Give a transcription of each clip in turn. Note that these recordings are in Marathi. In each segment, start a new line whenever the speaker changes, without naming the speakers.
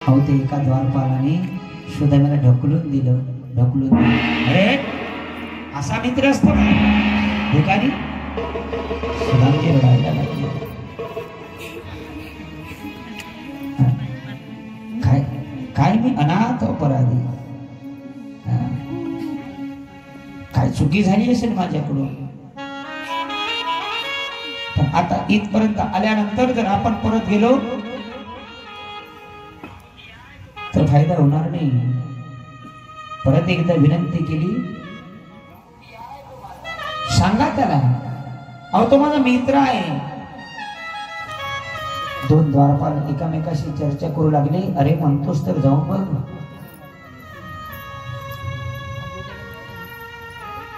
अहो ते एका द्वारपालाने सुदामाला ढकलून दिलं. अरे असा मित्र असतो का भिकारी? सुदामजी रडायला लागले. काय मी अनाथ अपराधी, काय चुकी झाली असेल माझ्याकडून. पण आता इथपर्यंत आल्यानंतर जर आपण परत गेलो तर फायदा होणार नाही. परत एकदा विनंती केली, सांगा त्याला, अहो तो माझा मित्र आहे. दोन द्वारपाल एकामेकाशी चर्चा करू लागले. अरे म्हणतोस तर जाऊन बघ.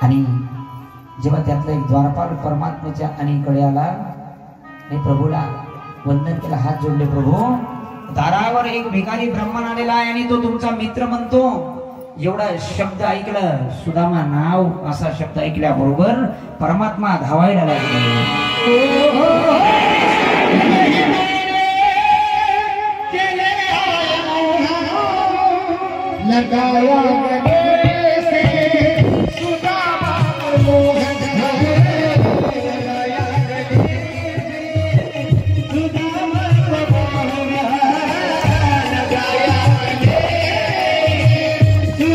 आणि जेव्हा त्यातला एक द्वारपाल परमात्म्याच्या अणीकडे आला आणि प्रभूला वंदन केलं, हात जोडले. प्रभू, दारावर एक भिकारी ब्राह्मण आलेला आहे आणि तो तुमचा मित्र म्हणतो. एवढा शब्द ऐकलं, सुदामा नाव असा शब्द ऐकल्याबरोबर परमात्मा धावायला लागले. लगाया गले से सुदामा मोह लगाया गले से सुदामा मोह लगाया गले सुदामा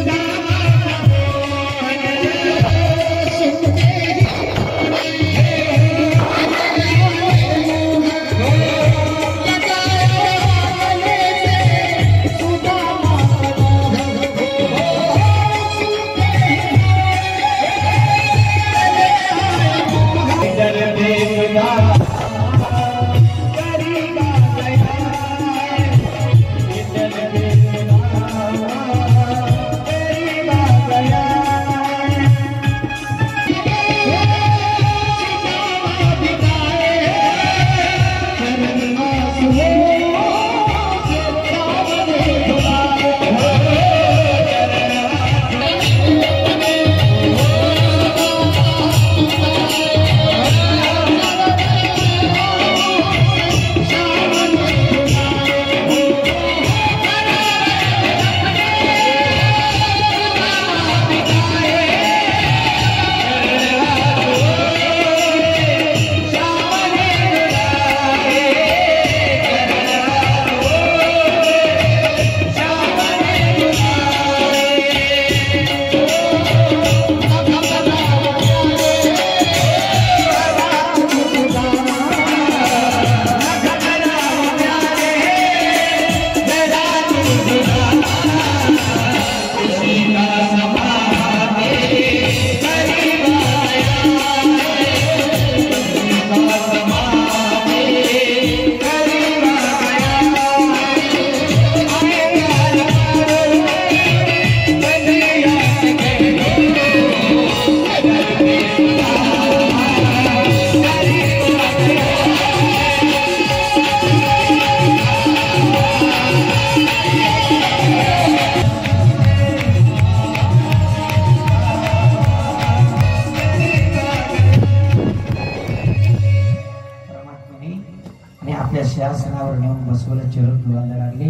सिंहासनावर नेऊन बसवलं. चरण धुवायला लागले.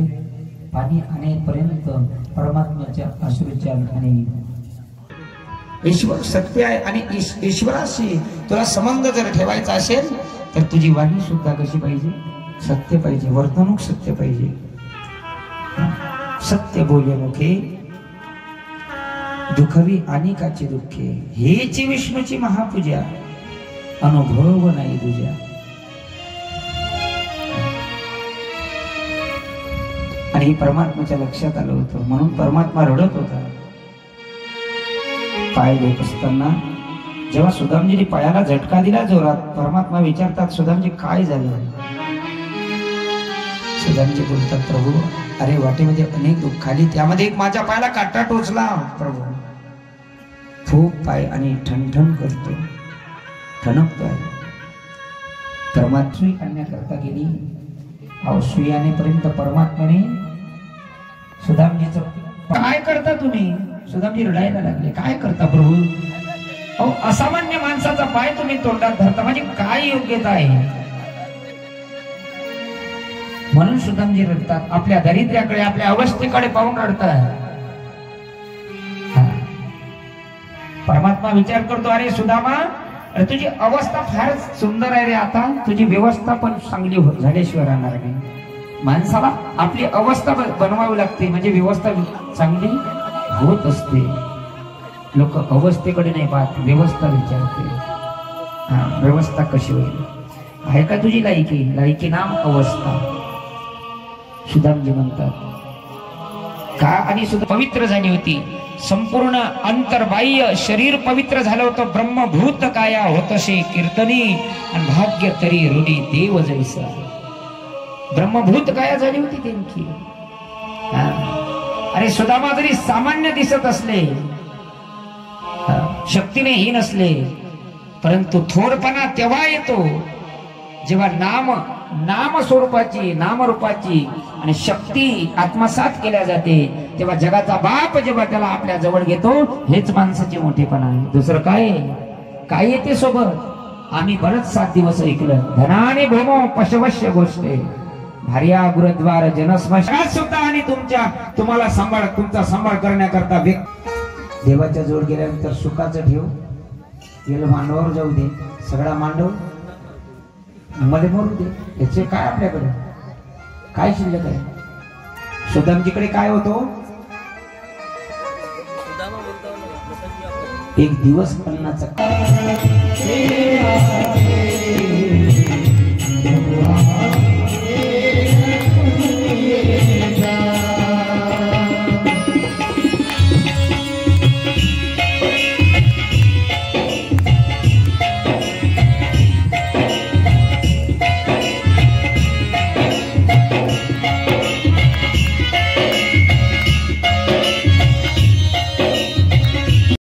पाणी आणेपर्यंत परमात्म्याच्या अश्रूच्या आणि ईश्वर सत्य आहे आणि ईश्वराशी तुला संबंध जर ठेवायचा असेल तर तुझी वाणी सुद्धा कशी पाहिजे? सत्य पाहिजे. वर्तणूक सत्य पाहिजे. सत्य बोले मुखे दुखवी अनेकाची दुःखे, हेची विष्णूची महापूजा, अनुभव नाही तुझ्या. आणि परमात्म्याच्या लक्षात आलं होतं म्हणून परमात्मा रडत होता. पाय देत असताना जेव्हा सुदामजीने पायाला झटका दिला जोरात, परमात्मा विचारतात, सुदामजी काय झालं? सुदामजी बोलतात, प्रभू अरे वाटेमध्ये अनेक दुःख आली, त्यामध्ये एक माझ्या पायाला काटा टोचला. प्रभू खूप पाय आणि ठणठण करतो, ठणकतोय. परमात्मा करण्याकरता गेली. सुयानेपर्यंत परमात्म्याने सुदामजीचं काय करता तुम्ही? सुदामजी रडायला लागले. काय करता प्रभू? अहो असामान्य माणसाचा पाय तुम्ही तोंडात धरता, म्हणजे काय योग्यता आहे? म्हणून सुदामजी रडतात, आपल्या दारिद्र्याकडे, आपल्या अवस्थेकडे पाहून रडतात. परमात्मा विचार करतो, अरे सुदामा, अरे तुझी अवस्था फारच सुंदर आहे रे, आता तुझी व्यवस्था पण चांगली झाल्याशिवाय राहणार नाही. माणसाला आपली अवस्था बनवावी लागते, म्हणजे व्यवस्था चांगली होत असते. लोक अवस्थेकडे नाही पाहत, व्यवस्था विचारते. व्यवस्था कशी होईल, आहे का तुझी लायकी? लायकी नाम अवस्था. सुदामजी म्हणतात का, आणि सुद्धा पवित्र झाली होती, संपूर्ण अंतर्बाह्य शरीर पवित्र झालं होतं. ब्रह्मभूत काया होतसे कीर्तनी, आणि भाग्य तरी ऋणी देव जैसा. ब्रह्मभूत काया झाली होती त्यांची. अरे सुदामा जरी सामान्य दिसत असले, शक्तीने हीन असले, परंतु थोरपणा तेव्हा येतो जेव्हा नाम स्वरूपाची, नामरूपाची आणि शक्ती आत्मसात केल्या जाते. तेव्हा जगाचा बाप जेव्हा त्याला आपल्या जवळ घेतो, हेच माणसाचे मोठेपणा आहे. दुसरं काय येते सोबत? आम्ही बरंच 7 दिवस ऐकलं, धनाने भोमो पशवश्य गोष्टे, भार्या गुरुद्वार जनस्मशान सुद्धा, आणि तुम्हाला तुमचा सांभाळ करण्याकरता देवाच्या जवळ गेल्यानंतर सुखाचं ठेव, गेलं मांडवावर जाऊ दे, सगळा मांडव मध्ये मरू दे. याचे काय आपल्याकडे काय शिल्लक आहे? सुदामजीकडे काय होतो? एक दिवस अन्नाचा